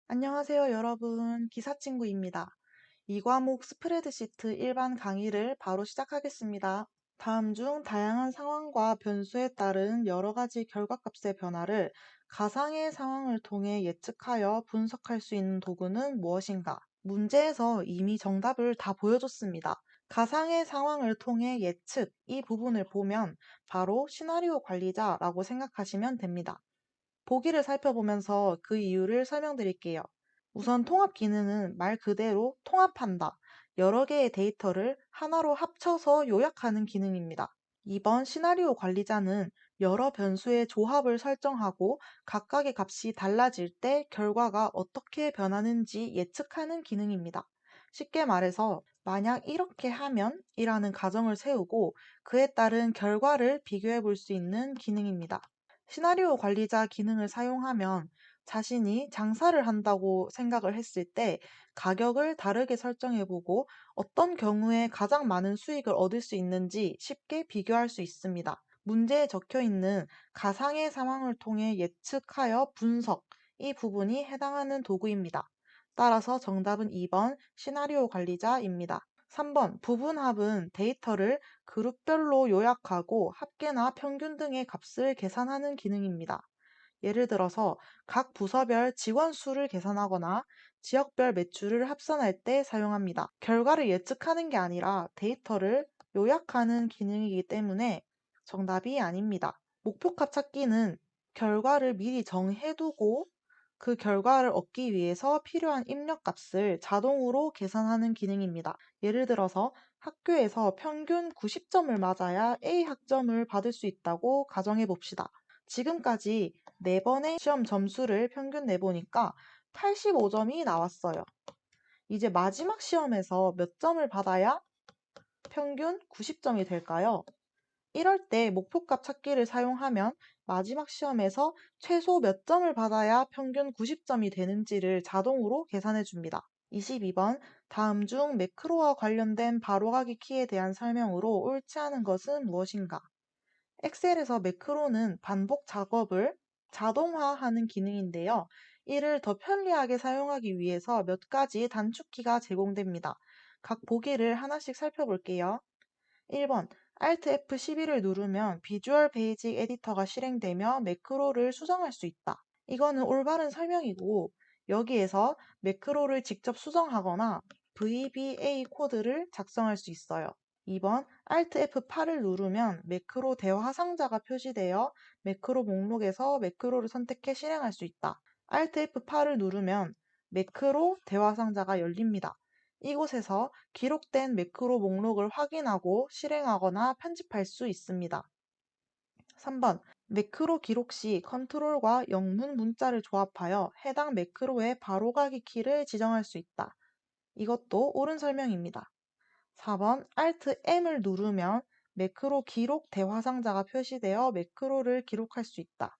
안녕하세요, 여러분. 기사친구입니다. 이 과목 스프레드시트 일반 강의를 바로 시작하겠습니다. 다음 중 다양한 상황과 변수에 따른 여러 가지 결과값의 변화를 가상의 상황을 통해 예측하여 분석할 수 있는 도구는 무엇인가? 문제에서 이미 정답을 다 보여줬습니다. 가상의 상황을 통해 예측 이 부분을 보면 바로 시나리오 관리자라고 생각하시면 됩니다. 보기를 살펴보면서 그 이유를 설명드릴게요. 우선 통합 기능은 말 그대로 통합한다. 여러 개의 데이터를 하나로 합쳐서 요약하는 기능입니다. 2번 시나리오 관리자는 여러 변수의 조합을 설정하고 각각의 값이 달라질 때 결과가 어떻게 변하는지 예측하는 기능입니다. 쉽게 말해서 만약 이렇게 하면 이라는 가정을 세우고 그에 따른 결과를 비교해 볼 수 있는 기능입니다. 시나리오 관리자 기능을 사용하면 자신이 장사를 한다고 생각을 했을 때 가격을 다르게 설정해보고 어떤 경우에 가장 많은 수익을 얻을 수 있는지 쉽게 비교할 수 있습니다. 문제에 적혀 있는 가상의 상황을 통해 예측하여 분석, 이 부분이 해당하는 도구입니다. 따라서 정답은 2번 시나리오 관리자입니다. 3번 부분합은 데이터를 그룹별로 요약하고 합계나 평균 등의 값을 계산하는 기능입니다. 예를 들어서 각 부서별 직원 수를 계산하거나 지역별 매출을 합산할 때 사용합니다. 결과를 예측하는 게 아니라 데이터를 요약하는 기능이기 때문에 정답이 아닙니다. 목표값 찾기는 결과를 미리 정해두고 그 결과를 얻기 위해서 필요한 입력값을 자동으로 계산하는 기능입니다. 예를 들어서 학교에서 평균 90점을 맞아야 A 학점을 받을 수 있다고 가정해 봅시다. 지금까지 4번의 시험 점수를 평균 내보니까 85점이 나왔어요. 이제 마지막 시험에서 몇 점을 받아야 평균 90점이 될까요? 이럴 때 목표값 찾기를 사용하면 마지막 시험에서 최소 몇 점을 받아야 평균 90점이 되는지를 자동으로 계산해 줍니다. 22번 다음 중 매크로와 관련된 바로가기 키에 대한 설명으로 옳지 않은 것은 무엇인가? 엑셀에서 매크로는 반복 작업을 자동화하는 기능인데요. 이를 더 편리하게 사용하기 위해서 몇 가지 단축키가 제공됩니다. 각 보기를 하나씩 살펴볼게요. 1번 Alt F12를 누르면 비주얼 베이직 에디터가 실행되며 매크로를 수정할 수 있다. 이거는 올바른 설명이고 여기에서 매크로를 직접 수정하거나 VBA 코드를 작성할 수 있어요. 2번 Alt F8을 누르면 매크로 대화 상자가 표시되어 매크로 목록에서 매크로를 선택해 실행할 수 있다. Alt F8을 누르면 매크로 대화 상자가 열립니다. 이곳에서 기록된 매크로 목록을 확인하고 실행하거나 편집할 수 있습니다. 3번 매크로 기록 시 컨트롤과 영문 문자를 조합하여 해당 매크로의 바로가기 키를 지정할 수 있다. 이것도 옳은 설명입니다. 4번 Alt M을 누르면 매크로 기록 대화 상자가 표시되어 매크로를 기록할 수 있다.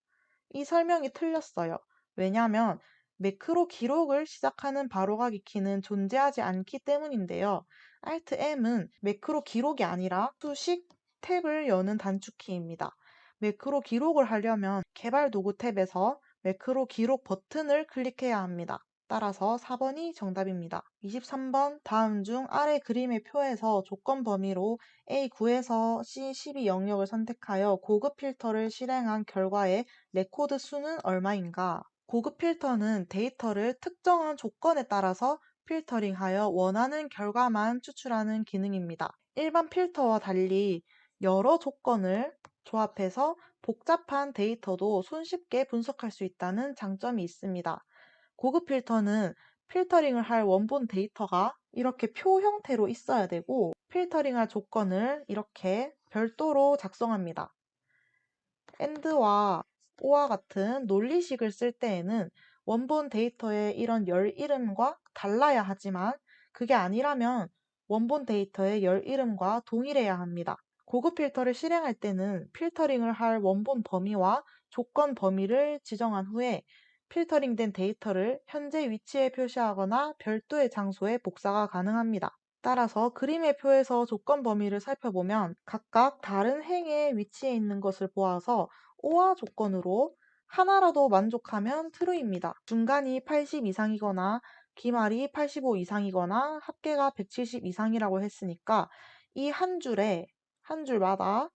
이 설명이 틀렸어요. 왜냐하면 매크로 기록을 시작하는 바로가기 키는 존재하지 않기 때문인데요. Alt M은 매크로 기록이 아니라 수식 탭을 여는 단축키입니다. 매크로 기록을 하려면 개발 도구 탭에서 매크로 기록 버튼을 클릭해야 합니다. 따라서 4번이 정답입니다. 23번 다음 중 아래 그림의 표에서 조건 범위로 A9에서 C12 영역을 선택하여 고급 필터를 실행한 결과의 레코드 수는 얼마인가? 고급 필터는 데이터를 특정한 조건에 따라서 필터링하여 원하는 결과만 추출하는 기능입니다. 일반 필터와 달리 여러 조건을 조합해서 복잡한 데이터도 손쉽게 분석할 수 있다는 장점이 있습니다. 고급 필터는 필터링을 할 원본 데이터가 이렇게 표 형태로 있어야 되고 필터링할 조건을 이렇게 별도로 작성합니다. AND와 OR와 같은 논리식을 쓸 때에는 원본 데이터의 이런 열 이름과 달라야 하지만 그게 아니라면 원본 데이터의 열 이름과 동일해야 합니다. 고급 필터를 실행할 때는 필터링을 할 원본 범위와 조건 범위를 지정한 후에 필터링된 데이터를 현재 위치에 표시하거나 별도의 장소에 복사가 가능합니다. 따라서 그림의 표에서 조건 범위를 살펴보면 각각 다른 행의 위치에 있는 것을 보아서 OR 조건으로 하나라도 만족하면 true입니다. 중간이 80 이상이거나 기말이 85 이상이거나 합계가 170 이상이라고 했으니까 이 한 줄마다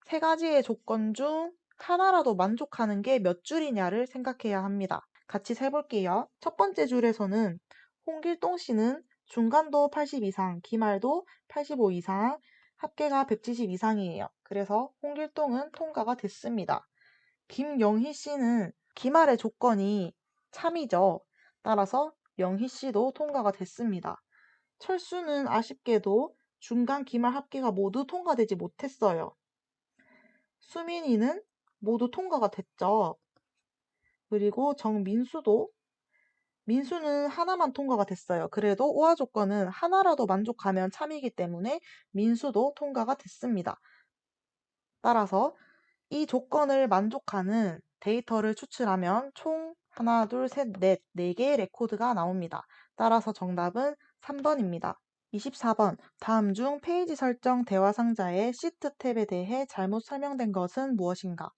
세 가지의 조건 중 하나라도 만족하는 게 몇 줄이냐를 생각해야 합니다. 같이 세볼게요. 첫 번째 줄에서는 홍길동 씨는 중간도 80 이상, 기말도 85 이상, 합계가 170 이상이에요. 그래서 홍길동은 통과가 됐습니다. 김영희 씨는 기말의 조건이 참이죠. 따라서 영희 씨도 통과가 됐습니다. 철수는 아쉽게도 중간, 기말, 합계가 모두 통과되지 못했어요. 수민이는 모두 통과가 됐죠. 그리고 민수는 하나만 통과가 됐어요. 그래도 오화 조건은 하나라도 만족하면 참이기 때문에 민수도 통과가 됐습니다. 따라서 이 조건을 만족하는 데이터를 추출하면 총 하나, 둘, 셋, 넷, 4개의 레코드가 나옵니다. 따라서 정답은 3번입니다. 24번. 다음 중 페이지 설정 대화 상자의 시트 탭에 대해 잘못 설명된 것은 무엇인가?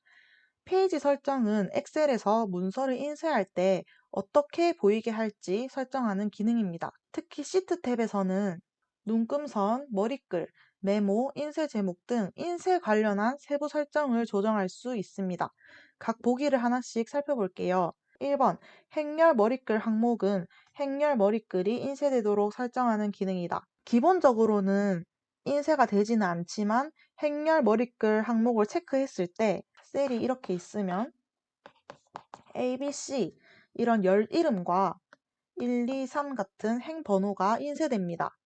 페이지 설정은 엑셀에서 문서를 인쇄할 때 어떻게 보이게 할지 설정하는 기능입니다. 특히 시트 탭에서는 눈금선, 머리글, 메모, 인쇄 제목 등 인쇄 관련한 세부 설정을 조정할 수 있습니다. 각 보기를 하나씩 살펴볼게요. 1번 행렬 머리글 항목은 행렬 머리글이 인쇄되도록 설정하는 기능이다. 기본적으로는 인쇄가 되지는 않지만 행렬 머리글 항목을 체크했을 때 셀이 이렇게 있으면 A, B, C 이런 열 이름과 1, 2, 3 같은 행 번호가 인쇄됩니다.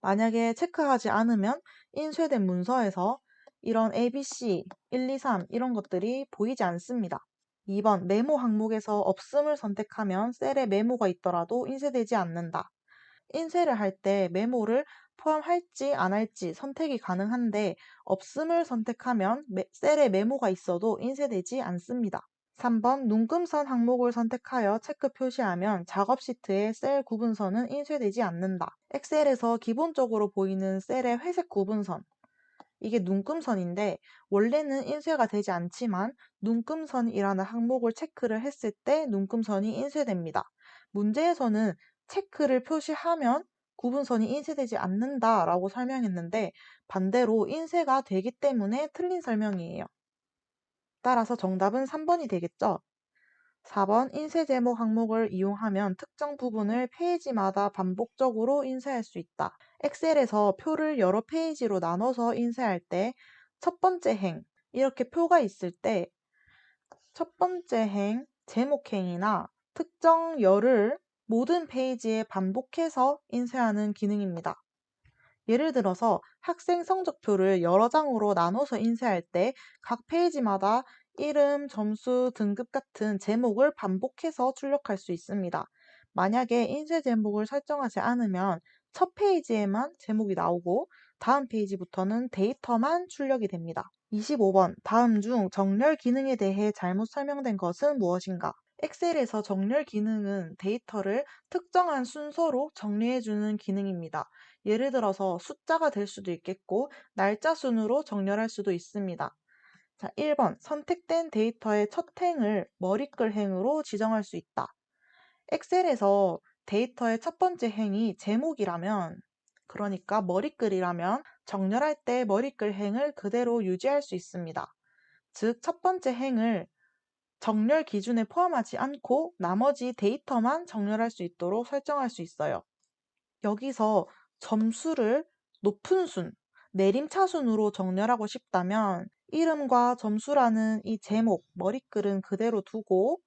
만약에 체크하지 않으면 인쇄된 문서에서 이런 A, B, C, 1, 2, 3 이런 것들이 보이지 않습니다. 2번 메모 항목에서 없음을 선택하면 셀에 메모가 있더라도 인쇄되지 않는다. 인쇄를 할 때 메모를 포함할지 안 할지 선택이 가능한데 없음을 선택하면 셀에 메모가 있어도 인쇄되지 않습니다. 3번 눈금선 항목을 선택하여 체크 표시하면 작업 시트의 셀 구분선은 인쇄되지 않는다. 엑셀에서 기본적으로 보이는 셀의 회색 구분선, 이게 눈금선인데 원래는 인쇄가 되지 않지만 눈금선이라는 항목을 체크를 했을 때 눈금선이 인쇄됩니다. 문제에서는 체크를 표시하면 구분선이 인쇄되지 않는다라고 설명했는데 반대로 인쇄가 되기 때문에 틀린 설명이에요. 따라서 정답은 3번이 되겠죠. 4번 인쇄 제목 항목을 이용하면 특정 부분을 페이지마다 반복적으로 인쇄할 수 있다. 엑셀에서 표를 여러 페이지로 나눠서 인쇄할 때 첫 번째 행, 이렇게 표가 있을 때 첫 번째 행, 제목행이나 특정 열을 모든 페이지에 반복해서 인쇄하는 기능입니다. 예를 들어서 학생 성적표를 여러 장으로 나눠서 인쇄할 때 각 페이지마다 이름, 점수, 등급 같은 제목을 반복해서 출력할 수 있습니다. 만약에 인쇄 제목을 설정하지 않으면 첫 페이지에만 제목이 나오고 다음 페이지부터는 데이터만 출력이 됩니다. 25번. 다음 중 정렬 기능에 대해 잘못 설명된 것은 무엇인가? 엑셀에서 정렬 기능은 데이터를 특정한 순서로 정리해주는 기능입니다. 예를 들어서 숫자가 될 수도 있겠고 날짜 순으로 정렬할 수도 있습니다. 자, 1번 선택된 데이터의 첫 행을 머리글 행으로 지정할 수 있다. 엑셀에서 데이터의 첫 번째 행이 제목이라면, 그러니까 머리글이라면 정렬할 때 머리글 행을 그대로 유지할 수 있습니다. 즉, 첫 번째 행을 정렬 기준에 포함하지 않고 나머지 데이터만 정렬할 수 있도록 설정할 수 있어요. 여기서 점수를 높은 순, 내림차순으로 정렬하고 싶다면 이름과 점수라는 이 제목, 머리글은 그대로 두고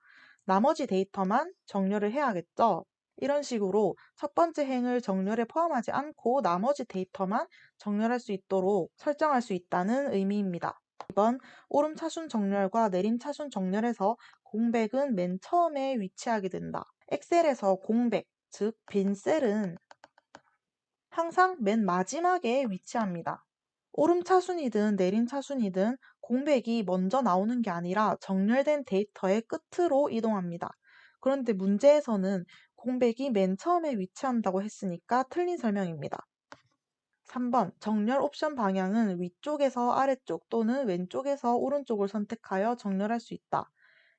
나머지 데이터만 정렬을 해야겠죠. 이런 식으로 첫 번째 행을 정렬에 포함하지 않고 나머지 데이터만 정렬할 수 있도록 설정할 수 있다는 의미입니다. 2번 오름차순 정렬과 내림차순 정렬에서 공백은 맨 처음에 위치하게 된다. 엑셀에서 공백, 즉 빈 셀은 항상 맨 마지막에 위치합니다. 오름차순이든 내림차순이든 공백이 먼저 나오는 게 아니라 정렬된 데이터의 끝으로 이동합니다. 그런데 문제에서는 공백이 맨 처음에 위치한다고 했으니까 틀린 설명입니다. 3번 정렬 옵션 방향은 위쪽에서 아래쪽 또는 왼쪽에서 오른쪽을 선택하여 정렬할 수 있다.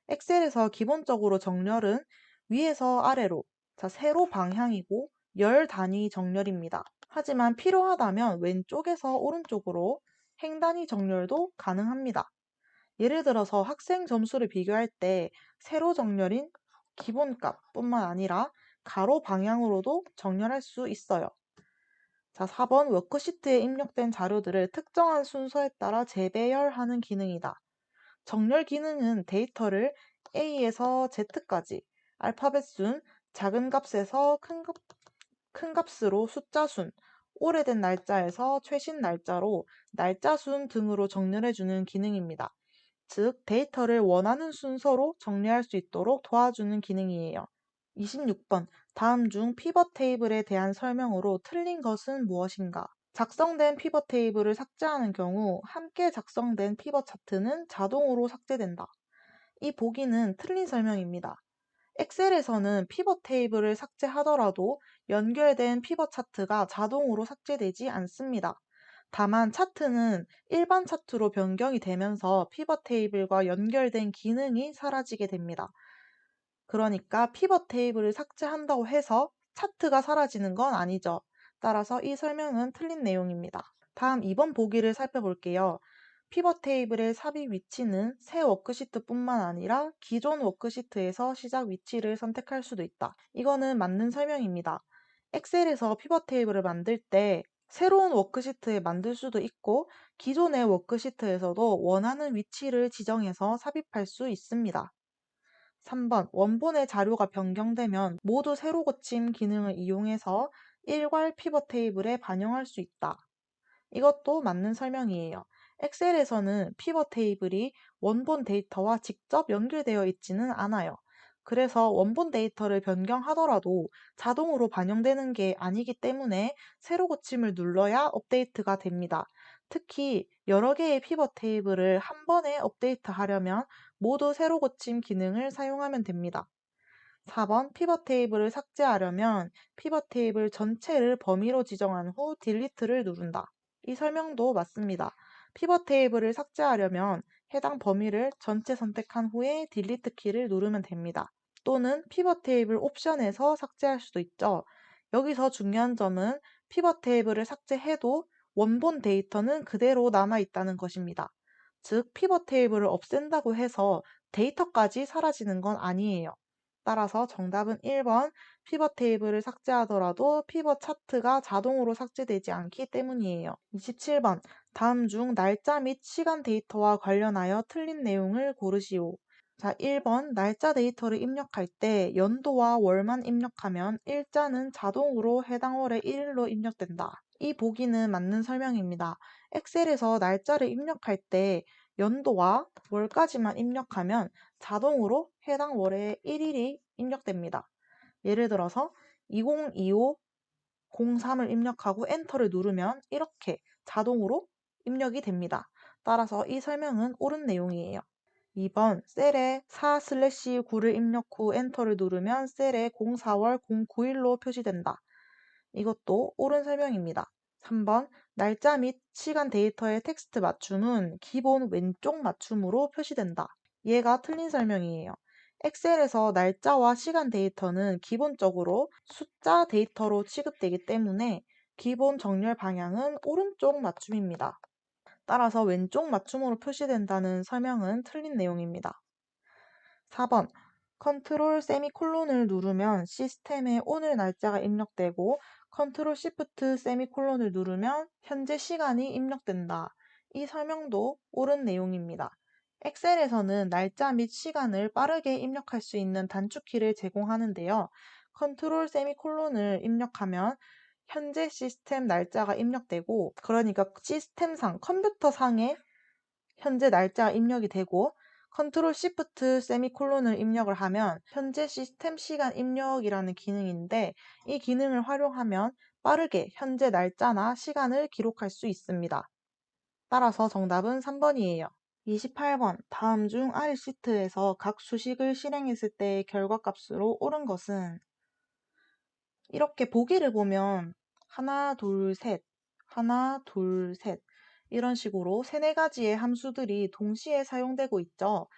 엑셀에서 기본적으로 정렬은 위에서 아래로, 자, 세로 방향이고 열 단위 정렬입니다. 하지만 필요하다면 왼쪽에서 오른쪽으로 행 단위 정렬도 가능합니다. 예를 들어서 학생 점수를 비교할 때 세로 정렬인 기본값뿐만 아니라 가로 방향으로도 정렬할 수 있어요. 자, 4번 워크시트에 입력된 자료들을 특정한 순서에 따라 재배열하는 기능이다. 정렬 기능은 데이터를 A에서 Z까지 알파벳 순, 작은 값에서 큰 값으로 숫자 순, 오래된 날짜에서 최신 날짜로 날짜 순 등으로 정렬해주는 기능입니다. 즉, 데이터를 원하는 순서로 정리할 수 있도록 도와주는 기능이에요. 26번. 다음 중 피벗 테이블에 대한 설명으로 틀린 것은 무엇인가? 작성된 피벗 테이블을 삭제하는 경우 함께 작성된 피벗 차트는 자동으로 삭제된다. 이 보기는 틀린 설명입니다. 엑셀에서는 피벗 테이블을 삭제하더라도 연결된 피벗 차트가 자동으로 삭제되지 않습니다. 다만 차트는 일반 차트로 변경이 되면서 피벗 테이블과 연결된 기능이 사라지게 됩니다. 그러니까 피벗 테이블을 삭제한다고 해서 차트가 사라지는 건 아니죠. 따라서 이 설명은 틀린 내용입니다. 다음 2번 보기를 살펴볼게요. 피벗 테이블의 삽입 위치는 새 워크시트뿐만 아니라 기존 워크시트에서 시작 위치를 선택할 수도 있다. 이거는 맞는 설명입니다. 엑셀에서 피벗 테이블을 만들 때 새로운 워크시트에 만들 수도 있고 기존의 워크시트에서도 원하는 위치를 지정해서 삽입할 수 있습니다. 3번 원본의 자료가 변경되면 모두 새로 고침 기능을 이용해서 일괄 피벗 테이블에 반영할 수 있다. 이것도 맞는 설명이에요. 엑셀에서는 피벗 테이블이 원본 데이터와 직접 연결되어 있지는 않아요. 그래서 원본 데이터를 변경하더라도 자동으로 반영되는 게 아니기 때문에 새로 고침을 눌러야 업데이트가 됩니다. 특히 여러 개의 피벗 테이블을 한 번에 업데이트하려면 모두 새로 고침 기능을 사용하면 됩니다. 4번 피벗 테이블을 삭제하려면 피벗 테이블 전체를 범위로 지정한 후 딜리트를 누른다. 이 설명도 맞습니다. 피벗 테이블을 삭제하려면 해당 범위를 전체 선택한 후에 딜리트 키를 누르면 됩니다. 또는 피벗 테이블 옵션에서 삭제할 수도 있죠. 여기서 중요한 점은 피벗 테이블을 삭제해도 원본 데이터는 그대로 남아있다는 것입니다. 즉, 피벗 테이블을 없앤다고 해서 데이터까지 사라지는 건 아니에요. 따라서 정답은 1번 피벗 테이블을 삭제하더라도 피벗 차트가 자동으로 삭제되지 않기 때문이에요. 27번 다음 중 날짜 및 시간 데이터와 관련하여 틀린 내용을 고르시오. 자, 1번 날짜 데이터를 입력할 때 연도와 월만 입력하면 일자는 자동으로 해당 월의 1일로 입력된다. 이 보기는 맞는 설명입니다. 엑셀에서 날짜를 입력할 때 연도와 월까지만 입력하면 자동으로 해당 월의 1일이 입력됩니다. 예를 들어서 2025-03을 입력하고 엔터를 누르면 이렇게 자동으로 입력이 됩니다. 따라서 이 설명은 옳은 내용이에요. 2번 셀에 4/9를 입력 후 엔터를 누르면 셀에 04월 09일로 표시된다. 이것도 옳은 설명입니다. 3번 날짜 및 시간 데이터의 텍스트 맞춤은 기본 왼쪽 맞춤으로 표시된다. 얘가 틀린 설명이에요. 엑셀에서 날짜와 시간 데이터는 기본적으로 숫자 데이터로 취급되기 때문에 기본 정렬 방향은 오른쪽 맞춤입니다. 따라서 왼쪽 맞춤으로 표시된다는 설명은 틀린 내용입니다. 4번 컨트롤 세미콜론을 누르면 시스템에 오늘 날짜가 입력되고 컨트롤 시프트 세미콜론을 누르면 현재 시간이 입력된다. 이 설명도 옳은 내용입니다. 엑셀에서는 날짜 및 시간을 빠르게 입력할 수 있는 단축키를 제공하는데요. 컨트롤 세미콜론을 입력하면 현재 시스템 날짜가 입력되고, 그러니까 시스템상 컴퓨터상에 현재 날짜 입력이 되고, 컨트롤 시프트 세미콜론을 입력을 하면 현재 시스템 시간 입력이라는 기능인데, 이 기능을 활용하면 빠르게 현재 날짜나 시간을 기록할 수 있습니다. 따라서 정답은 3번이에요. 28번 다음 중 아래 시트에서 각 수식을 실행했을 때의 결과값으로 옳은 것은, 이렇게 보기를 보면 하나, 둘, 셋, 하나, 둘, 셋 이런 식으로 세네 가지의 함수들이 동시에 사용되고 있죠.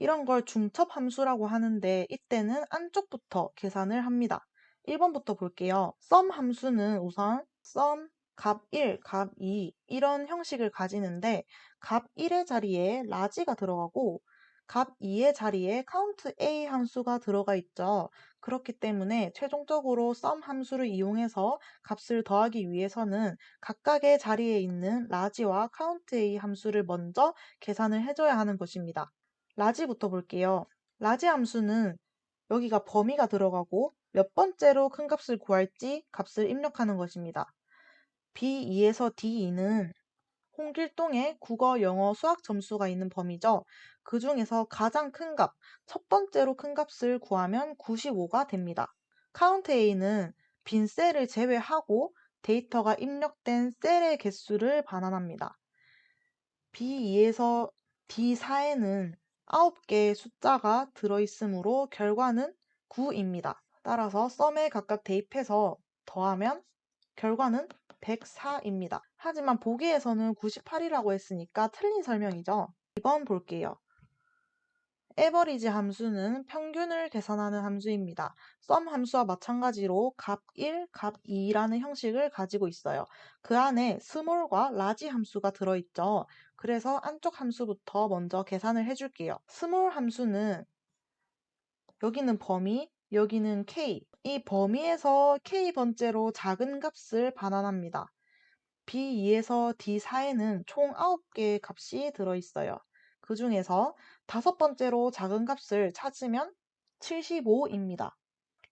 이런 걸 중첩 함수라고 하는데 이때는 안쪽부터 계산을 합니다. 1번부터 볼게요. sum 함수는 우선 sum 값 1, 값 2 이런 형식을 가지는데 값 1의 자리에 라지가 들어가고 값 2의 자리에 count a 함수가 들어가 있죠. 그렇기 때문에 최종적으로 sum 함수를 이용해서 값을 더하기 위해서는 각각의 자리에 있는 라지와 count a 함수를 먼저 계산을 해줘야 하는 것입니다. 라지부터 볼게요. 라지 함수는 여기가 범위가 들어가고 몇 번째로 큰 값을 구할지 값을 입력하는 것입니다. B2에서 D2는 홍길동의 국어, 영어, 수학 점수가 있는 범위죠. 그 중에서 가장 큰 값, 첫 번째로 큰 값을 구하면 95가 됩니다. 카운트 A는 빈 셀을 제외하고 데이터가 입력된 셀의 개수를 반환합니다. B2에서 D4에는 9개의 숫자가 들어있으므로 결과는 9입니다. 따라서 썸에 각각 대입해서 더하면 결과는 104입니다. 하지만 보기에서는 98이라고 했으니까 틀린 설명이죠. 2번 볼게요. 에버리지 함수는 평균을 계산하는 함수입니다. sum 함수와 마찬가지로 값 1, 값 2라는 형식을 가지고 있어요. 그 안에 small과 large 함수가 들어있죠. 그래서 안쪽 함수부터 먼저 계산을 해줄게요. small 함수는 여기는 범위, 여기는 k. 이 범위에서 k번째로 작은 값을 반환합니다. B2에서 D4에는 총 9개의 값이 들어있어요. 그 중에서 다섯 번째로 작은 값을 찾으면 75입니다.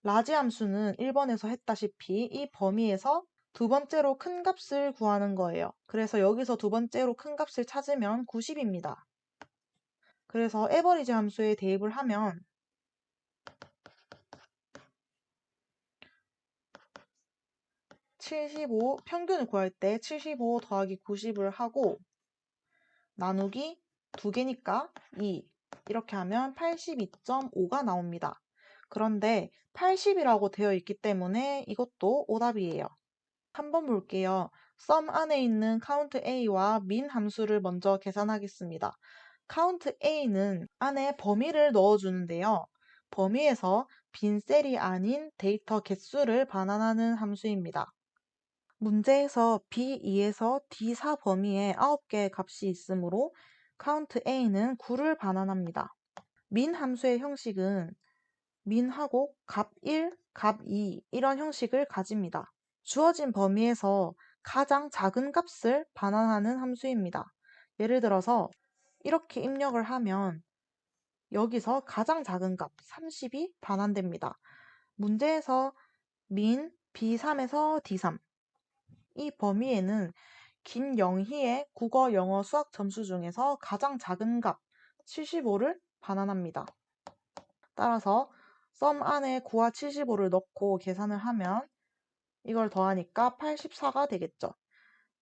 라지 함수는 1번에서 했다시피 이 범위에서 두 번째로 큰 값을 구하는 거예요. 그래서 여기서 두 번째로 큰 값을 찾으면 90입니다. 그래서 에버리지 함수에 대입을 하면 75, 평균을 구할 때 75 더하기 90을 하고 나누기 2개니까 2. 이렇게 하면 82.5가 나옵니다. 그런데 80이라고 되어 있기 때문에 이것도 오답이에요. 한번 볼게요. sum 안에 있는 count a와 min 함수를 먼저 계산하겠습니다. count a는 안에 범위를 넣어주는데요. 범위에서 빈 셀이 아닌 데이터 개수를 반환하는 함수입니다. 문제에서 B2에서 D4 범위에 9개의 값이 있으므로 count A는 9를 반환합니다. min 함수의 형식은 min하고 값 1, 값 2 이런 형식을 가집니다. 주어진 범위에서 가장 작은 값을 반환하는 함수입니다. 예를 들어서 이렇게 입력을 하면 여기서 가장 작은 값 30이 반환됩니다. 문제에서 min B3에서 D3 이 범위에는 김영희의 국어, 영어, 수학 점수 중에서 가장 작은 값 75를 반환합니다. 따라서 sum 안에 9와 75를 넣고 계산을 하면 이걸 더하니까 84가 되겠죠.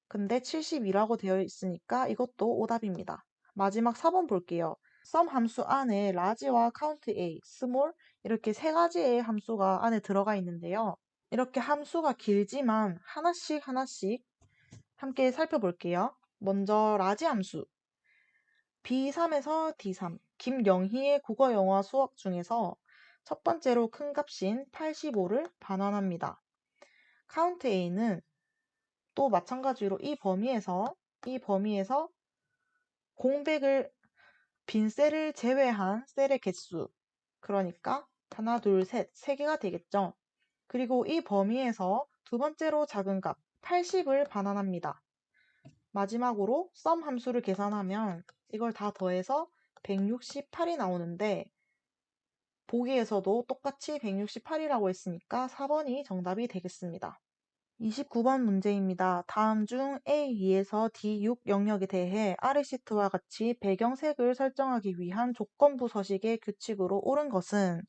근데 72라고 되어 있으니까 이것도 오답입니다. 마지막 4번 볼게요. sum 함수 안에 large와 count a, small 이렇게 세 가지의 함수가 안에 들어가 있는데요. 이렇게 함수가 길지만 하나씩 함께 살펴볼게요. 먼저 라지 함수 B3에서 D3 김영희의 국어, 영어, 수학 중에서 첫 번째로 큰 값인 85를 반환합니다. count A는 또 마찬가지로 이 범위에서 공백을 빈 셀을 제외한 셀의 개수 그러니까 하나, 둘, 셋, 세 개가 되겠죠. 그리고 이 범위에서 두 번째로 작은 값 80을 반환합니다. 마지막으로 sum 함수를 계산하면 이걸 다 더해서 168이 나오는데 보기에서도 똑같이 168이라고 했으니까 4번이 정답이 되겠습니다. 29번 문제입니다. 다음 중 A2에서 D6 영역에 대해 아래 시트와 같이 배경색을 설정하기 위한 조건부 서식의 규칙으로 옳은 것은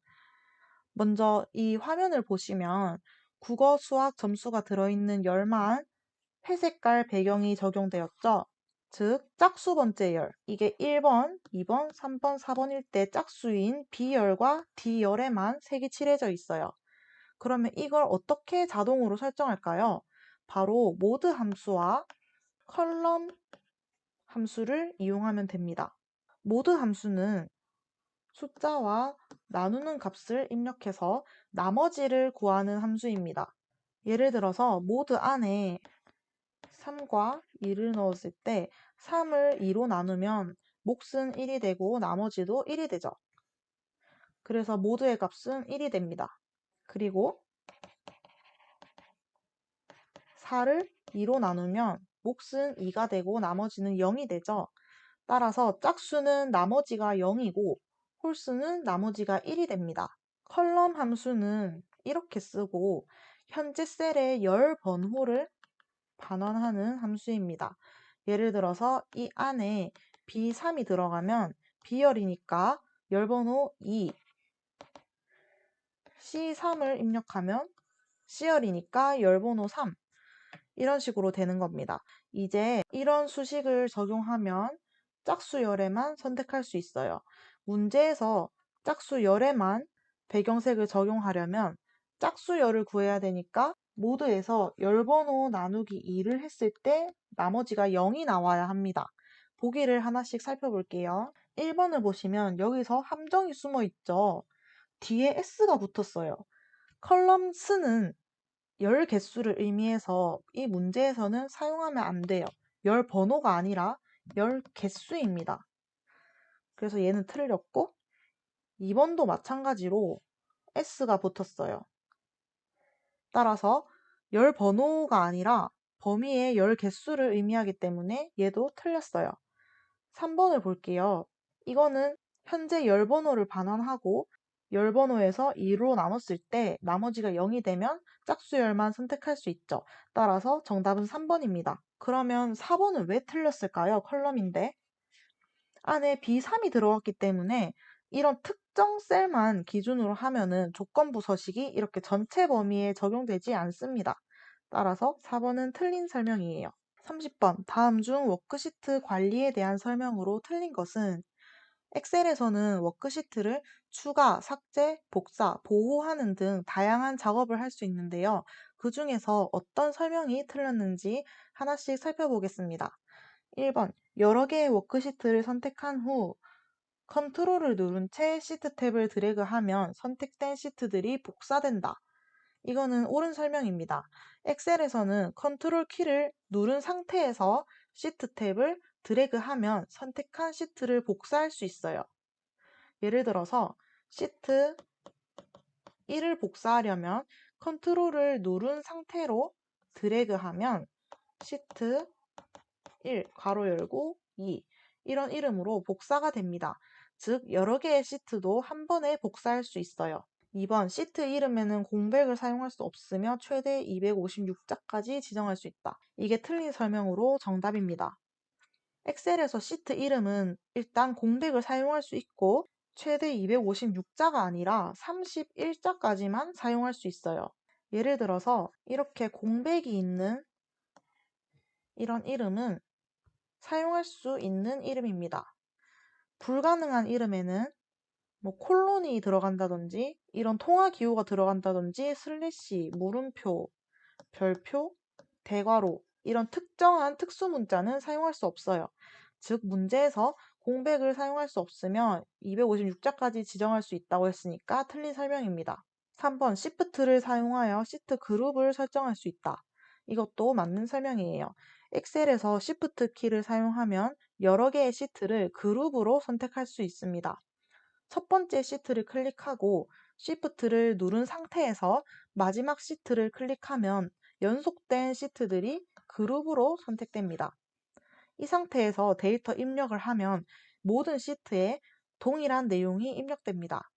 먼저 이 화면을 보시면 국어, 수학 점수가 들어있는 열만 회색깔 배경이 적용되었죠. 즉 짝수 번째 열, 이게 1번, 2번, 3번, 4번일 때 짝수인 B열과 D열에만 색이 칠해져 있어요. 그러면 이걸 어떻게 자동으로 설정할까요? 바로 모드 함수와 컬럼 함수를 이용하면 됩니다. 모드 함수는 숫자와 나누는 값을 입력해서 나머지를 구하는 함수입니다. 예를 들어서 모드 안에 3과 2를 넣었을 때 3을 2로 나누면 몫은 1이 되고 나머지도 1이 되죠. 그래서 모두의 값은 1이 됩니다. 그리고 4를 2로 나누면 몫은 2가 되고 나머지는 0이 되죠. 따라서 짝수는 나머지가 0이고 홀수는 나머지가 1이 됩니다. 컬럼 함수는 이렇게 쓰고 현재 셀의 열 번호를 반환하는 함수입니다. 예를 들어서 이 안에 B3이 들어가면 B열이니까 열번호 2, C3을 입력하면 C열이니까 열번호 3, 이런 식으로 되는 겁니다. 이제 이런 수식을 적용하면 짝수열에만 선택할 수 있어요. 문제에서 짝수열에만 배경색을 적용하려면 짝수열을 구해야 되니까 모드에서 열번호 나누기 2를 했을 때 나머지가 0이 나와야 합니다. 보기를 하나씩 살펴볼게요. 1번을 보시면 여기서 함정이 숨어 있죠. 뒤에 S가 붙었어요. 컬럼 수는 열 개수를 의미해서 이 문제에서는 사용하면 안 돼요. 열 번호가 아니라 열 개수입니다. 그래서 얘는 틀렸고 2번도 마찬가지로 S가 붙었어요. 따라서 열 번호가 아니라 범위의 열 개수를 의미하기 때문에 얘도 틀렸어요. 3번을 볼게요. 이거는 현재 열 번호를 반환하고 열 번호에서 2로 나눴을 때 나머지가 0이 되면 짝수열만 선택할 수 있죠. 따라서 정답은 3번입니다. 그러면 4번은 왜 틀렸을까요? 컬럼인데. 안에 B3이 들어갔기 때문에 이런 특정 셀만 기준으로 하면은 조건부 서식이 이렇게 전체 범위에 적용되지 않습니다. 따라서 4번은 틀린 설명이에요. 30번. 다음 중 워크시트 관리에 대한 설명으로 틀린 것은 엑셀에서는 워크시트를 추가, 삭제, 복사, 보호하는 등 다양한 작업을 할 수 있는데요. 그 중에서 어떤 설명이 틀렸는지 하나씩 살펴보겠습니다. 1번. 여러 개의 워크시트를 선택한 후 컨트롤을 누른 채 시트 탭을 드래그하면 선택된 시트들이 복사된다. 이거는 옳은 설명입니다. 엑셀에서는 컨트롤 키를 누른 상태에서 시트 탭을 드래그하면 선택한 시트를 복사할 수 있어요. 예를 들어서 시트 1을 복사하려면 컨트롤을 누른 상태로 드래그하면 시트 1, 괄호 열고 2 이런 이름으로 복사가 됩니다. 즉 여러 개의 시트도 한 번에 복사할 수 있어요. 2번 시트 이름에는 공백을 사용할 수 없으며 최대 256자까지 지정할 수 있다. 이게 틀린 설명으로 정답입니다. 엑셀에서 시트 이름은 일단 공백을 사용할 수 있고 최대 256자가 아니라 31자까지만 사용할 수 있어요. 예를 들어서 이렇게 공백이 있는 이런 이름은 사용할 수 있는 이름입니다. 불가능한 이름에는 뭐 콜론이 들어간다든지 이런 통화 기호가 들어간다든지 슬래시, 물음표, 별표, 대괄호 이런 특정한 특수 문자는 사용할 수 없어요. 즉 문제에서 공백을 사용할 수 없으면 256자까지 지정할 수 있다고 했으니까 틀린 설명입니다. 3번 Shift를 사용하여 시트 그룹을 설정할 수 있다. 이것도 맞는 설명이에요. 엑셀에서 Shift 키를 사용하면 여러 개의 시트를 그룹으로 선택할 수 있습니다. 첫 번째 시트를 클릭하고 Shift를 누른 상태에서 마지막 시트를 클릭하면 연속된 시트들이 그룹으로 선택됩니다. 이 상태에서 데이터 입력을 하면 모든 시트에 동일한 내용이 입력됩니다.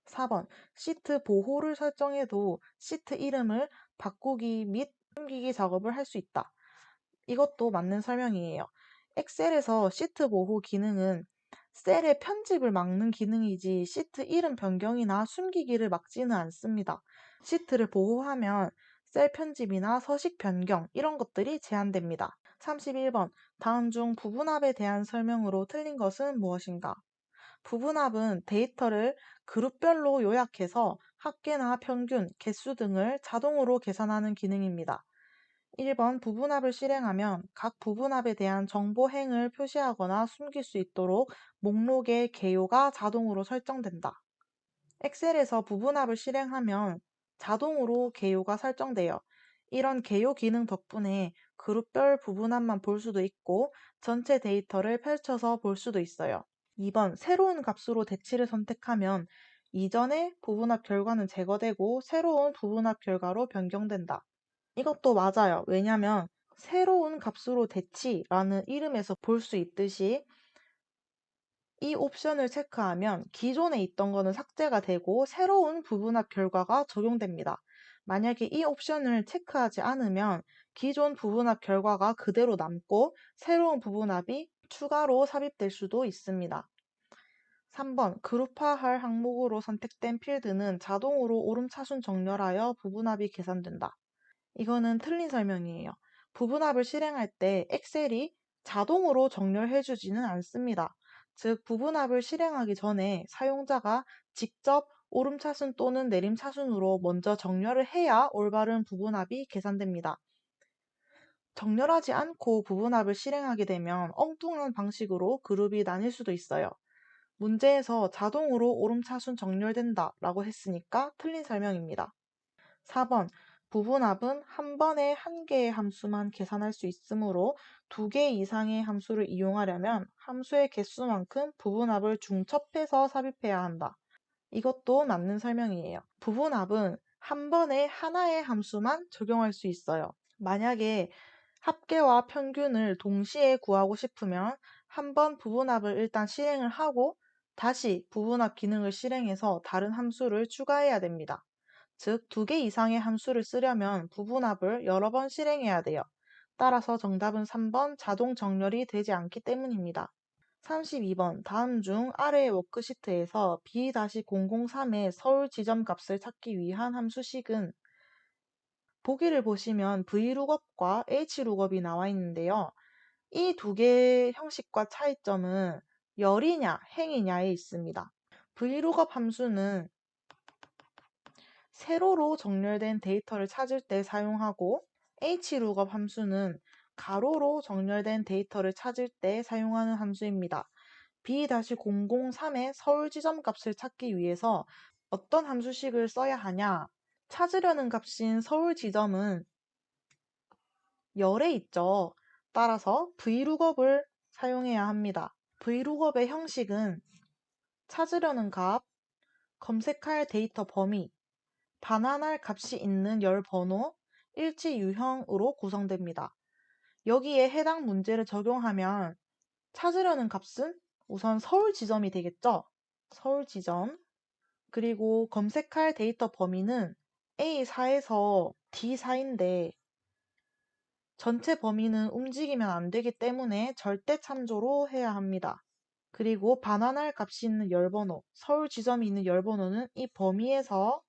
4번 시트 보호를 설정해도 시트 이름을 바꾸기 및 숨기기 작업을 할 수 있다. 이것도 맞는 설명이에요. 엑셀에서 시트 보호 기능은 셀의 편집을 막는 기능이지 시트 이름 변경이나 숨기기를 막지는 않습니다. 시트를 보호하면 셀 편집이나 서식 변경 이런 것들이 제한됩니다. 31번 다음 중 부분합에 대한 설명으로 틀린 것은 무엇인가? 부분합은 데이터를 그룹별로 요약해서 합계나 평균, 개수 등을 자동으로 계산하는 기능입니다. 1번 부분합을 실행하면 각 부분합에 대한 정보행을 표시하거나 숨길 수 있도록 목록의 개요가 자동으로 설정된다. 엑셀에서 부분합을 실행하면 자동으로 개요가 설정돼요. 이런 개요 기능 덕분에 그룹별 부분합만 볼 수도 있고 전체 데이터를 펼쳐서 볼 수도 있어요. 2번 새로운 값으로 대치를 선택하면 이전의 부분합 결과는 제거되고 새로운 부분합 결과로 변경된다. 이것도 맞아요. 왜냐면 새로운 값으로 대치라는 이름에서 볼 수 있듯이 이 옵션을 체크하면 기존에 있던 거는 삭제가 되고 새로운 부분합 결과가 적용됩니다. 만약에 이 옵션을 체크하지 않으면 기존 부분합 결과가 그대로 남고 새로운 부분합이 추가로 삽입될 수도 있습니다. 3번 그룹화할 항목으로 선택된 필드는 자동으로 오름차순 정렬하여 부분합이 계산된다. 이거는 틀린 설명이에요. 부분합을 실행할 때 엑셀이 자동으로 정렬해주지는 않습니다. 즉, 부분합을 실행하기 전에 사용자가 직접 오름차순 또는 내림차순으로 먼저 정렬을 해야 올바른 부분합이 계산됩니다. 정렬하지 않고 부분합을 실행하게 되면 엉뚱한 방식으로 그룹이 나뉠 수도 있어요. 문제에서 자동으로 오름차순 정렬된다 라고 했으니까 틀린 설명입니다. 4번 부분합은 한 번에 한 개의 함수만 계산할 수 있으므로 두 개 이상의 함수를 이용하려면 함수의 개수만큼 부분합을 중첩해서 삽입해야 한다. 이것도 맞는 설명이에요. 부분합은 한 번에 하나의 함수만 적용할 수 있어요. 만약에 합계와 평균을 동시에 구하고 싶으면 한 번 부분합을 일단 실행을 하고 다시 부분합 기능을 실행해서 다른 함수를 추가해야 됩니다. 즉, 두 개 이상의 함수를 쓰려면 부분합을 여러 번 실행해야 돼요. 따라서 정답은 3번 자동 정렬이 되지 않기 때문입니다. 32번 다음 중 아래의 워크시트에서 B-003의 서울 지점 값을 찾기 위한 함수식은 보기를 보시면 VLOOKUP과 HLOOKUP이 나와 있는데요. 이 두 개의 형식과 차이점은 열이냐 행이냐에 있습니다. VLOOKUP 함수는 세로로 정렬된 데이터를 찾을 때 사용하고 HLOOKUP 함수는 가로로 정렬된 데이터를 찾을 때 사용하는 함수입니다. B-003의 서울 지점 값을 찾기 위해서 어떤 함수식을 써야 하냐? 찾으려는 값인 서울 지점은 열에 있죠. 따라서 VLOOKUP을 사용해야 합니다. VLOOKUP의 형식은 찾으려는 값, 검색할 데이터 범위, 반환할 값이 있는 열 번호, 일치 유형으로 구성됩니다. 여기에 해당 문제를 적용하면 찾으려는 값은 우선 서울 지점이 되겠죠? 서울 지점. 그리고 검색할 데이터 범위는 A4에서 D4인데 전체 범위는 움직이면 안 되기 때문에 절대 참조로 해야 합니다. 그리고 반환할 값이 있는 열번호, 서울 지점이 있는 열번호는 이 범위에서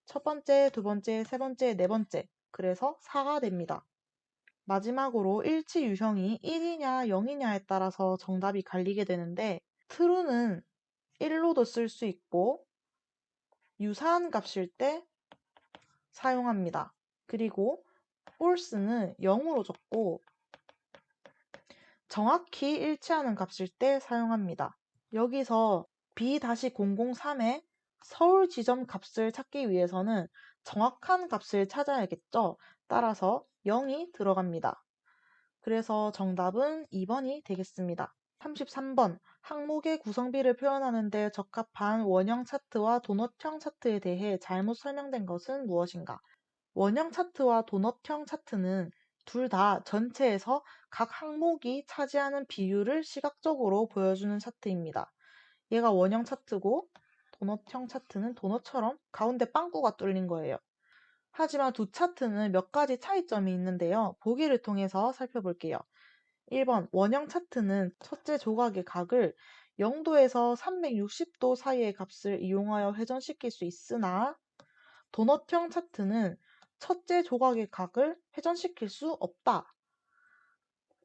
첫 번째, 두 번째, 세 번째, 네 번째, 그래서 4가 됩니다. 마지막으로 일치 유형이 1이냐 0이냐에 따라서 정답이 갈리게 되는데 true는 1로도 쓸 수 있고 유사한 값일 때 사용합니다. 그리고 false는 0으로 적고 정확히 일치하는 값일 때 사용합니다. 여기서 B-003의 서울 지점 값을 찾기 위해서는 정확한 값을 찾아야겠죠. 따라서 0이 들어갑니다. 그래서 정답은 2번이 되겠습니다. 33번 항목의 구성비를 표현하는 데 적합한 원형 차트와 도넛형 차트에 대해 잘못 설명된 것은 무엇인가? 원형 차트와 도넛형 차트는 둘 다 전체에서 각 항목이 차지하는 비율을 시각적으로 보여주는 차트입니다. 얘가 원형 차트고 도넛형 차트는 도넛처럼 가운데 빵꾸가 뚫린 거예요. 하지만 두 차트는 몇 가지 차이점이 있는데요. 보기를 통해서 살펴볼게요. 1번 원형 차트는 첫째 조각의 각을 0도에서 360도 사이의 값을 이용하여 회전시킬 수 있으나 도넛형 차트는 첫째 조각의 각을 회전시킬 수 없다.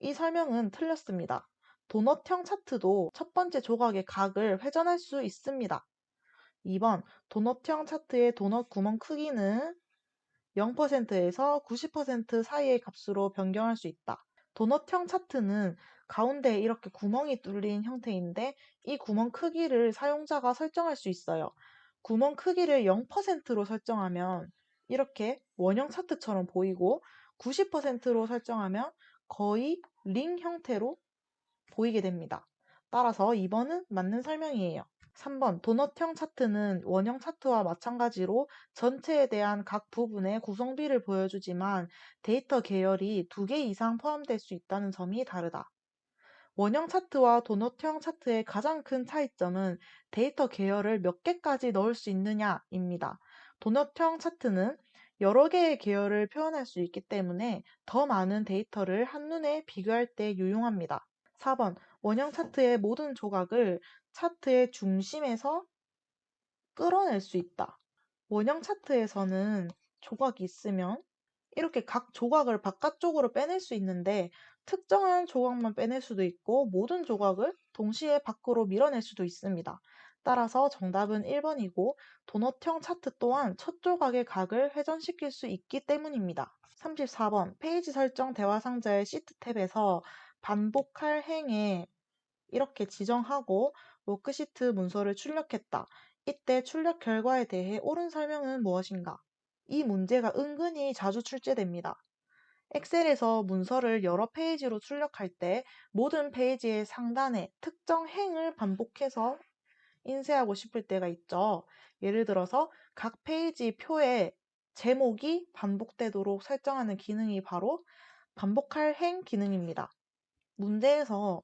이 설명은 틀렸습니다. 도넛형 차트도 첫 번째 조각의 각을 회전할 수 있습니다. 2번 도넛형 차트의 도넛 구멍 크기는 0%에서 90% 사이의 값으로 변경할 수 있다. 도넛형 차트는 가운데에 이렇게 구멍이 뚫린 형태인데 이 구멍 크기를 사용자가 설정할 수 있어요. 구멍 크기를 0%로 설정하면 이렇게 원형 차트처럼 보이고 90%로 설정하면 거의 링 형태로 보이게 됩니다. 따라서 2번은 맞는 설명이에요. 3번 도넛형 차트는 원형 차트와 마찬가지로 전체에 대한 각 부분의 구성비를 보여주지만 데이터 계열이 2개 이상 포함될 수 있다는 점이 다르다. 원형 차트와 도넛형 차트의 가장 큰 차이점은 데이터 계열을 몇 개까지 넣을 수 있느냐입니다. 도넛형 차트는 여러 개의 계열을 표현할 수 있기 때문에 더 많은 데이터를 한눈에 비교할 때 유용합니다. 4번 원형 차트의 모든 조각을 차트의 중심에서 끌어낼 수 있다. 원형 차트에서는 조각이 있으면 이렇게 각 조각을 바깥쪽으로 빼낼 수 있는데 특정한 조각만 빼낼 수도 있고 모든 조각을 동시에 밖으로 밀어낼 수도 있습니다. 따라서 정답은 1번이고 도넛형 차트 또한 첫 조각의 각을 회전시킬 수 있기 때문입니다. 34번 페이지 설정 대화 상자의 시트 탭에서 반복할 행에 이렇게 지정하고 워크시트 문서를 출력했다. 이때 출력 결과에 대해 옳은 설명은 무엇인가? 이 문제가 은근히 자주 출제됩니다. 엑셀에서 문서를 여러 페이지로 출력할 때 모든 페이지의 상단에 특정 행을 반복해서 인쇄하고 싶을 때가 있죠. 예를 들어서 각 페이지 표에 제목이 반복되도록 설정하는 기능이 바로 반복할 행 기능입니다. 문제에서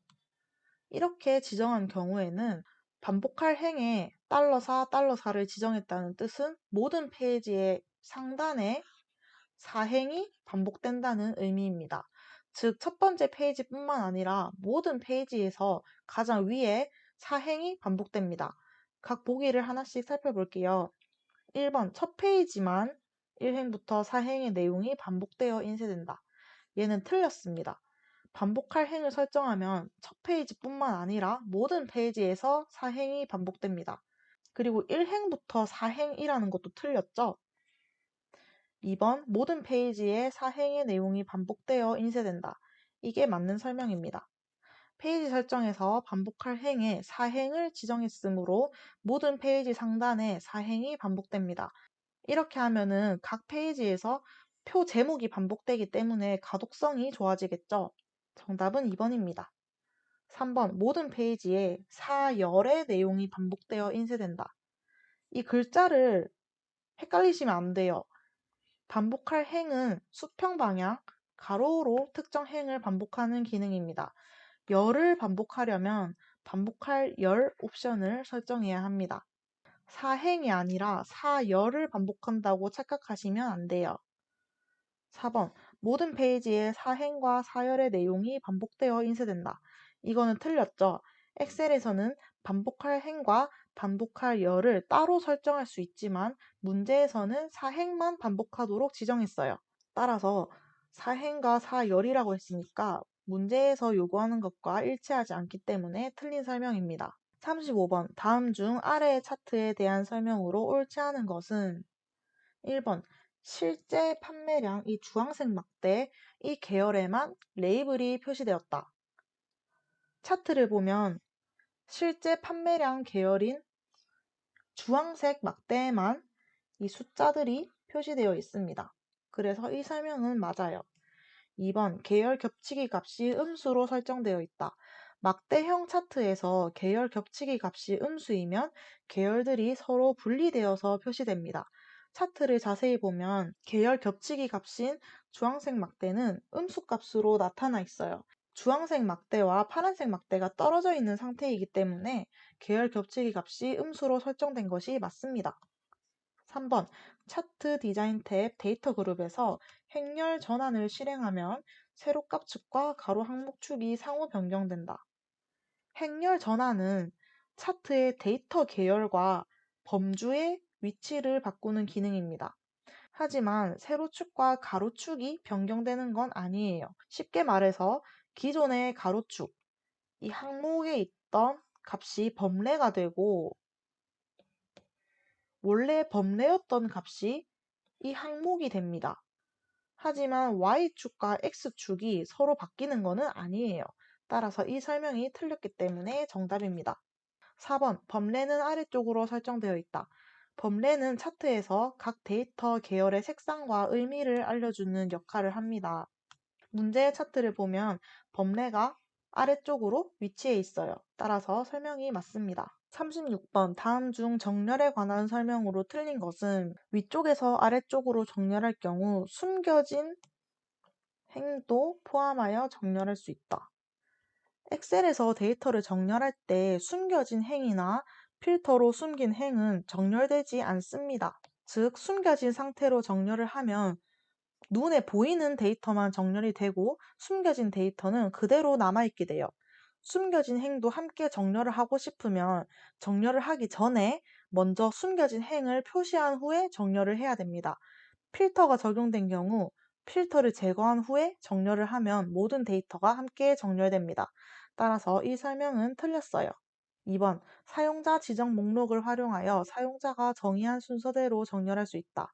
이렇게 지정한 경우에는 반복할 행에 $4, $4를 지정했다는 뜻은 모든 페이지의 상단에 사행이 반복된다는 의미입니다. 즉, 첫 번째 페이지뿐만 아니라 모든 페이지에서 가장 위에 사행이 반복됩니다. 각 보기를 하나씩 살펴볼게요. 1번, 첫 페이지만 1행부터 4행의 내용이 반복되어 인쇄된다. 얘는 틀렸습니다. 반복할 행을 설정하면 첫 페이지뿐만 아니라 모든 페이지에서 사행이 반복됩니다. 그리고 1행부터 4행이라는 것도 틀렸죠? 2번 모든 페이지에 사행의 내용이 반복되어 인쇄된다. 이게 맞는 설명입니다. 페이지 설정에서 반복할 행에 사행을 지정했으므로 모든 페이지 상단에 사행이 반복됩니다. 이렇게 하면은 각 페이지에서 표 제목이 반복되기 때문에 가독성이 좋아지겠죠? 정답은 2번입니다. 3번 모든 페이지에 사열의 내용이 반복되어 인쇄된다. 이 글자를 헷갈리시면 안 돼요. 반복할 행은 수평 방향, 가로로 특정 행을 반복하는 기능입니다. 열을 반복하려면 반복할 열 옵션을 설정해야 합니다. 사행이 아니라 사열을 반복한다고 착각하시면 안 돼요. 4번 모든 페이지에 사행과 사열의 내용이 반복되어 인쇄된다. 이거는 틀렸죠. 엑셀에서는 반복할 행과 반복할 열을 따로 설정할 수 있지만 문제에서는 사행만 반복하도록 지정했어요. 따라서 사행과 사열이라고 했으니까 문제에서 요구하는 것과 일치하지 않기 때문에 틀린 설명입니다. 35번 다음 중 아래의 차트에 대한 설명으로 옳지 않은 것은 1번 실제 판매량 이 주황색 막대 이 계열에만 레이블이 표시되었다. 차트를 보면 실제 판매량 계열인 주황색 막대에만 이 숫자들이 표시되어 있습니다. 그래서 이 설명은 맞아요. 2번 계열 겹치기 값이 음수로 설정되어 있다. 막대형 차트에서 계열 겹치기 값이 음수이면 계열들이 서로 분리되어서 표시됩니다. 차트를 자세히 보면 계열 겹치기 값인 주황색 막대는 음수 값으로 나타나 있어요. 주황색 막대와 파란색 막대가 떨어져 있는 상태이기 때문에 계열 겹치기 값이 음수로 설정된 것이 맞습니다. 3번 차트 디자인 탭 데이터 그룹에서 행렬 전환을 실행하면 세로값 축과 가로 항목 축이 상호 변경된다. 행렬 전환은 차트의 데이터 계열과 범주의 위치를 바꾸는 기능입니다. 하지만 세로축과 가로축이 변경되는 건 아니에요. 쉽게 말해서 기존의 가로축, 이 항목에 있던 값이 범례가 되고 원래 범례였던 값이 이 항목이 됩니다. 하지만 Y축과 X축이 서로 바뀌는 것은 아니에요. 따라서 이 설명이 틀렸기 때문에 정답입니다. 4번, 범례는 아래쪽으로 설정되어 있다. 범례는 차트에서 각 데이터 계열의 색상과 의미를 알려주는 역할을 합니다. 문제의 차트를 보면 범례가 아래쪽으로 위치해 있어요. 따라서 설명이 맞습니다. 36번, 다음 중 정렬에 관한 설명으로 틀린 것은 위쪽에서 아래쪽으로 정렬할 경우 숨겨진 행도 포함하여 정렬할 수 있다. 엑셀에서 데이터를 정렬할 때 숨겨진 행이나 필터로 숨긴 행은 정렬되지 않습니다. 즉, 숨겨진 상태로 정렬을 하면 눈에 보이는 데이터만 정렬이 되고 숨겨진 데이터는 그대로 남아있게 돼요. 숨겨진 행도 함께 정렬을 하고 싶으면 정렬을 하기 전에 먼저 숨겨진 행을 표시한 후에 정렬을 해야 됩니다. 필터가 적용된 경우 필터를 제거한 후에 정렬을 하면 모든 데이터가 함께 정렬됩니다. 따라서 이 설명은 틀렸어요. 2번, 사용자 지정 목록을 활용하여 사용자가 정의한 순서대로 정렬할 수 있다.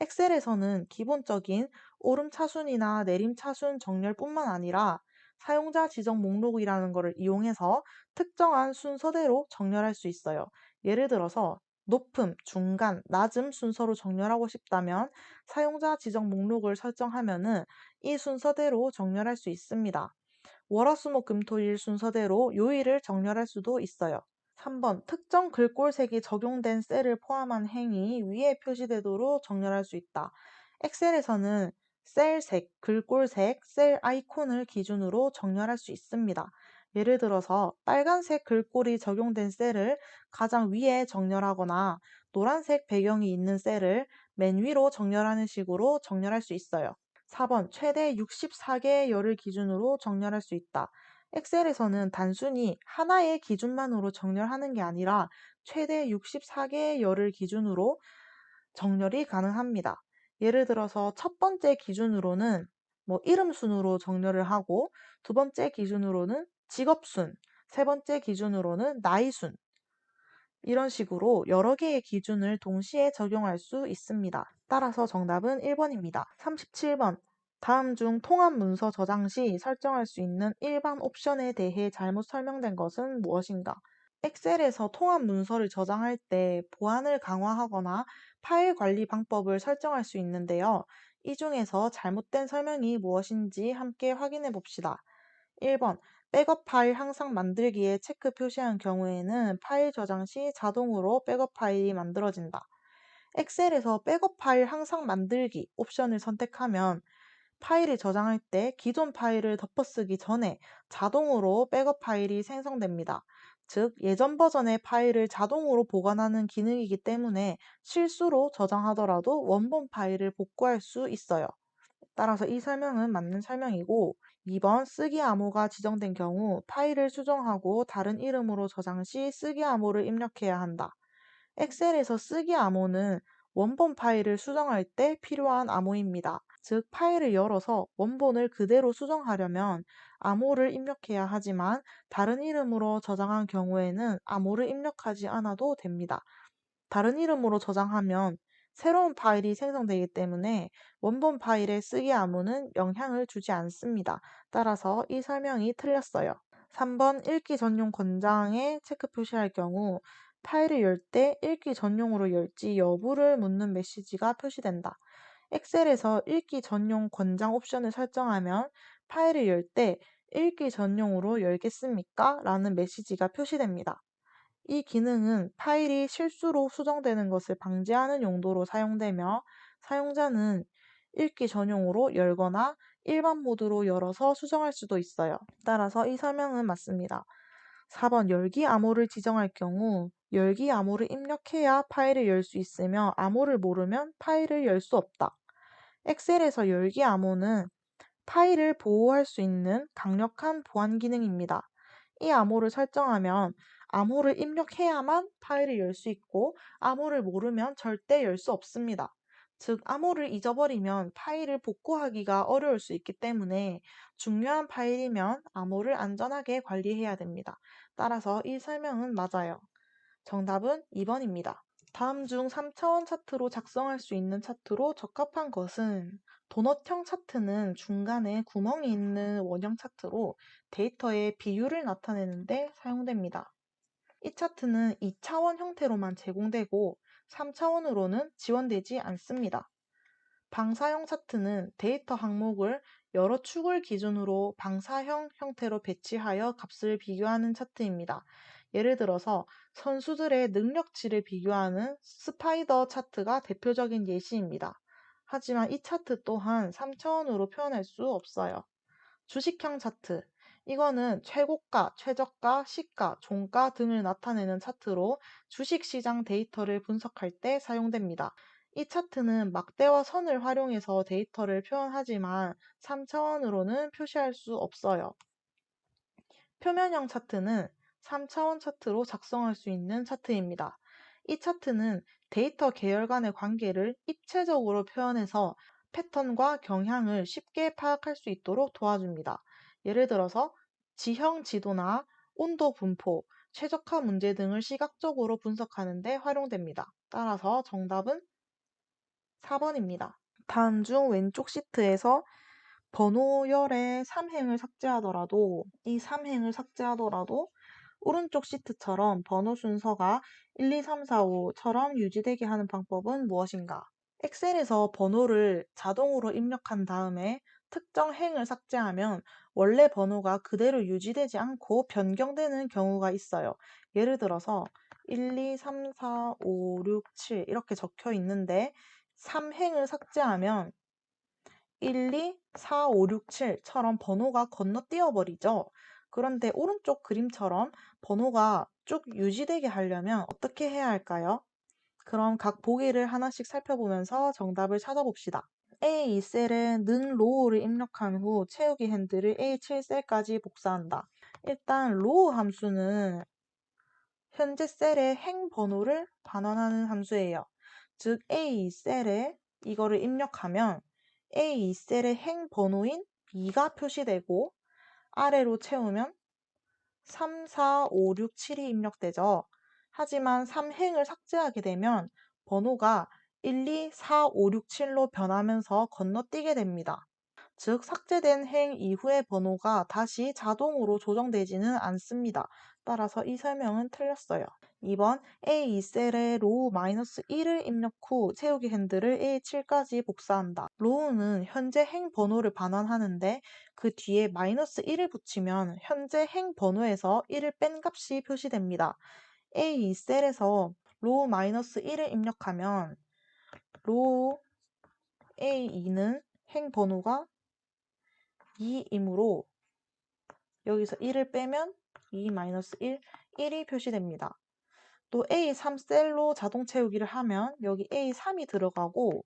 엑셀에서는 기본적인 오름차순이나 내림차순 정렬뿐만 아니라 사용자 지정 목록이라는 것을 이용해서 특정한 순서대로 정렬할 수 있어요. 예를 들어서 높음, 중간, 낮음 순서로 정렬하고 싶다면 사용자 지정 목록을 설정하면은 이 순서대로 정렬할 수 있습니다. 월화수목금토일 순서대로 요일을 정렬할 수도 있어요. 3번, 특정 글꼴색이 적용된 셀을 포함한 행이 위에 표시되도록 정렬할 수 있다. 엑셀에서는 셀색, 글꼴색, 셀 아이콘을 기준으로 정렬할 수 있습니다. 예를 들어서 빨간색 글꼴이 적용된 셀을 가장 위에 정렬하거나 노란색 배경이 있는 셀을 맨 위로 정렬하는 식으로 정렬할 수 있어요. 4번, 최대 64개의 열을 기준으로 정렬할 수 있다. 엑셀에서는 단순히 하나의 기준만으로 정렬하는 게 아니라 최대 64개의 열을 기준으로 정렬이 가능합니다. 예를 들어서 첫 번째 기준으로는 이름 순으로 정렬을 하고 두 번째 기준으로는 직업 순, 세 번째 기준으로는 나이 순, 이런 식으로 여러 개의 기준을 동시에 적용할 수 있습니다. 따라서 정답은 1번입니다. 37번. 다음 중 통합 문서 저장 시 설정할 수 있는 일반 옵션에 대해 잘못 설명된 것은 무엇인가? 엑셀에서 통합 문서를 저장할 때 보안을 강화하거나 파일 관리 방법을 설정할 수 있는데요. 이 중에서 잘못된 설명이 무엇인지 함께 확인해 봅시다. 1번, 백업 파일 항상 만들기에 체크 표시한 경우에는 파일 저장 시 자동으로 백업 파일이 만들어진다. 엑셀에서 백업 파일 항상 만들기 옵션을 선택하면 파일을 저장할 때 기존 파일을 덮어쓰기 전에 자동으로 백업 파일이 생성됩니다. 즉, 예전 버전의 파일을 자동으로 보관하는 기능이기 때문에 실수로 저장하더라도 원본 파일을 복구할 수 있어요. 따라서 이 설명은 맞는 설명이고, 2번 쓰기 암호가 지정된 경우 파일을 수정하고 다른 이름으로 저장 시 쓰기 암호를 입력해야 한다. 엑셀에서 쓰기 암호는 원본 파일을 수정할 때 필요한 암호입니다. 즉, 파일을 열어서 원본을 그대로 수정하려면 암호를 입력해야 하지만 다른 이름으로 저장한 경우에는 암호를 입력하지 않아도 됩니다. 다른 이름으로 저장하면 새로운 파일이 생성되기 때문에 원본 파일의 쓰기 암호는 영향을 주지 않습니다. 따라서 이 설명이 틀렸어요. 3번 읽기 전용 권장에 체크 표시할 경우 파일을 열 때 읽기 전용으로 열지 여부를 묻는 메시지가 표시된다. 엑셀에서 읽기 전용 권장 옵션을 설정하면 파일을 열 때 읽기 전용으로 열겠습니까? 라는 메시지가 표시됩니다. 이 기능은 파일이 실수로 수정되는 것을 방지하는 용도로 사용되며 사용자는 읽기 전용으로 열거나 일반 모드로 열어서 수정할 수도 있어요. 따라서 이 설명은 맞습니다. 4번 열기 암호를 지정할 경우 열기 암호를 입력해야 파일을 열 수 있으며 암호를 모르면 파일을 열 수 없다. 엑셀에서 열기 암호는 파일을 보호할 수 있는 강력한 보안 기능입니다. 이 암호를 설정하면 암호를 입력해야만 파일을 열 수 있고 암호를 모르면 절대 열 수 없습니다. 즉, 암호를 잊어버리면 파일을 복구하기가 어려울 수 있기 때문에 중요한 파일이면 암호를 안전하게 관리해야 됩니다. 따라서 이 설명은 맞아요. 정답은 2번입니다. 다음 중 3차원 차트로 작성할 수 있는 차트로 적합한 것은 도넛형 차트는 중간에 구멍이 있는 원형 차트로 데이터의 비율을 나타내는 데 사용됩니다. 이 차트는 2차원 형태로만 제공되고 3차원으로는 지원되지 않습니다. 방사형 차트는 데이터 항목을 여러 축을 기준으로 방사형 형태로 배치하여 값을 비교하는 차트입니다. 예를 들어서 선수들의 능력치를 비교하는 스파이더 차트가 대표적인 예시입니다. 하지만 이 차트 또한 3차원으로 표현할 수 없어요. 주식형 차트. 이거는 최고가, 최저가, 시가, 종가 등을 나타내는 차트로 주식시장 데이터를 분석할 때 사용됩니다. 이 차트는 막대와 선을 활용해서 데이터를 표현하지만 3차원으로는 표시할 수 없어요. 표면형 차트는 3차원 차트로 작성할 수 있는 차트입니다. 이 차트는 데이터 계열 간의 관계를 입체적으로 표현해서 패턴과 경향을 쉽게 파악할 수 있도록 도와줍니다. 예를 들어서 지형 지도나 온도 분포, 최적화 문제 등을 시각적으로 분석하는 데 활용됩니다. 따라서 정답은 4번입니다. 다음 중 왼쪽 시트에서 번호열의 3행을 삭제하더라도 이 3행을 삭제하더라도 오른쪽 시트처럼 번호 순서가 1, 2, 3, 4, 5처럼 유지되게 하는 방법은 무엇인가? 엑셀에서 번호를 자동으로 입력한 다음에 특정 행을 삭제하면 원래 번호가 그대로 유지되지 않고 변경되는 경우가 있어요. 예를 들어서 1, 2, 3, 4, 5, 6, 7 이렇게 적혀 있는데 3행을 삭제하면 1, 2, 4, 5, 6, 7처럼 번호가 건너뛰어 버리죠. 그런데 오른쪽 그림처럼 번호가 쭉 유지되게 하려면 어떻게 해야 할까요? 그럼 각 보기를 하나씩 살펴보면서 정답을 찾아봅시다. A2셀에 는 로우를 입력한 후 채우기 핸들을 A7셀까지 복사한다. 일단 로우 함수는 현재 셀의 행 번호를 반환하는 함수예요. 즉 A2셀에 이거를 입력하면 A2셀의 행 번호인 2가 표시되고 아래로 채우면 3, 4, 5, 6, 7이 입력되죠. 하지만 3행을 삭제하게 되면 번호가 1, 2, 4, 5, 6, 7로 변하면서 건너뛰게 됩니다. 즉 삭제된 행 이후의 번호가 다시 자동으로 조정되지는 않습니다. 따라서 이 설명은 틀렸어요. 2번 A2셀에 로우 -1을 입력 후 채우기 핸들을 A7까지 복사한다. 로우는 현재 행 번호를 반환하는데 그 뒤에 -1을 붙이면 현재 행 번호에서 1을 뺀 값이 표시됩니다. A2셀에서 로우 -1을 입력하면 로우 A2는 행 번호가 2이므로 여기서 1을 빼면 2-1, 1이 표시됩니다. 또 A3셀로 자동 채우기를 하면 여기 A3이 들어가고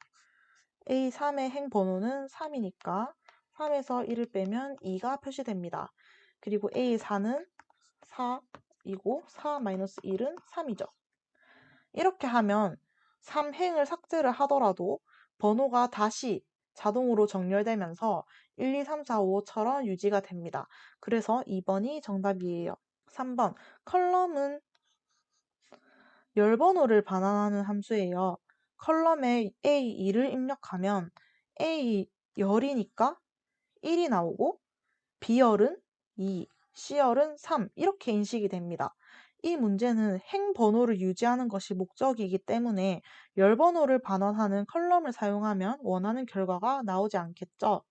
A3의 행 번호는 3이니까 3에서 1을 빼면 2가 표시됩니다. 그리고 A4는 4이고 4-1은 3이죠. 이렇게 하면 3행을 삭제를 하더라도 번호가 다시 자동으로 정렬되면서 1, 2, 3, 4, 5처럼 유지가 됩니다. 그래서 2번이 정답이에요. 3번 컬럼은 열 번호를 반환하는 함수예요. 컬럼에 A2를 입력하면 A 열이니까 1이 나오고 B열은 2, C열은 3 이렇게 인식이 됩니다. 이 문제는 행 번호를 유지하는 것이 목적이기 때문에 열 번호를 반환하는 컬럼을 사용하면 원하는 결과가 나오지 않겠죠.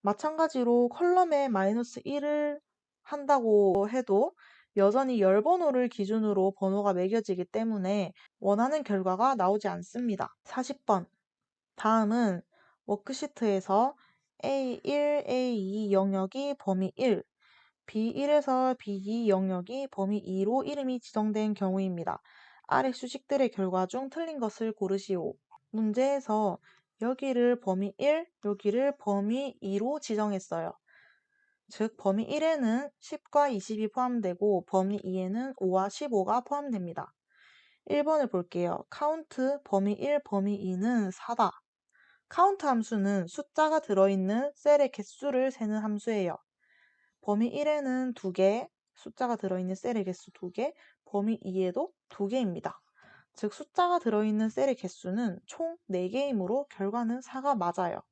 마찬가지로 컬럼에 -1을 한다고 해도 여전히 열 번호를 기준으로 번호가 매겨지기 때문에 원하는 결과가 나오지 않습니다. 40번. 다음은 워크시트에서 A1, A2 영역이 범위 1, B1에서 B2 영역이 범위 2로 이름이 지정된 경우입니다. 아래 수식들의 결과 중 틀린 것을 고르시오. 문제에서 여기를 범위 1, 여기를 범위 2로 지정했어요. 즉 범위 1에는 10과 20이 포함되고 범위 2에는 5와 15가 포함됩니다. 1번을 볼게요. 카운트 범위 1, 범위 2는 4다. 카운트 함수는 숫자가 들어있는 셀의 개수를 세는 함수예요. 범위 1에는 2개, 숫자가 들어있는 셀의 개수 2개, 범위 2에도 2개입니다. 즉 숫자가 들어있는 셀의 개수는 총 4개이므로 결과는 4가 맞아요.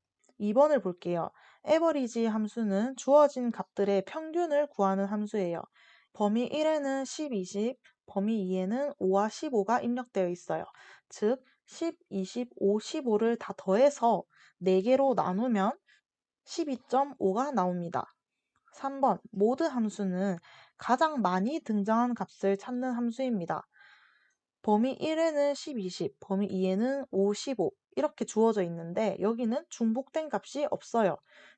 2번을 볼게요. average 함수는 주어진 값들의 평균을 구하는 함수예요. 범위 1에는 10, 20, 범위 2에는 5와 15가 입력되어 있어요. 즉 10, 20, 5, 15를 다 더해서 4개로 나누면 12.5가 나옵니다. 3번 모드 함수는 가장 많이 등장한 값을 찾는 함수입니다. 범위 1에는 10, 20, 범위 2에는 5, 15 이렇게 주어져 있는데 여기는 중복된 값이 없어요.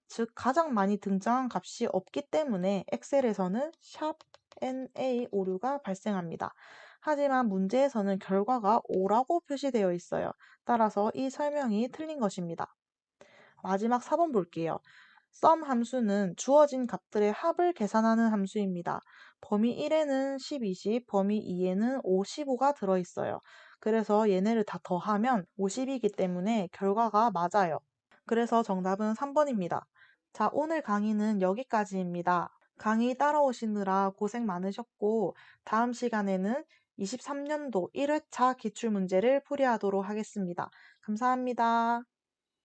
즉 가장 많이 등장한 값이 없기 때문에 엑셀에서는 샵 NA 오류가 발생합니다. 하지만 문제에서는 결과가 5라고 표시되어 있어요. 따라서 이 설명이 틀린 것입니다. 마지막 4번 볼게요. sum 함수는 주어진 값들의 합을 계산하는 함수입니다. 범위 1에는 10, 20, 범위 2에는 5, 15가 들어있어요. 그래서 얘네를 다 더하면 50이기 때문에 결과가 맞아요. 그래서 정답은 3번입니다. 자, 오늘 강의는 여기까지입니다. 강의 따라오시느라 고생 많으셨고, 다음 시간에는 23년도 1회차 기출문제를 풀이하도록 하겠습니다. 감사합니다.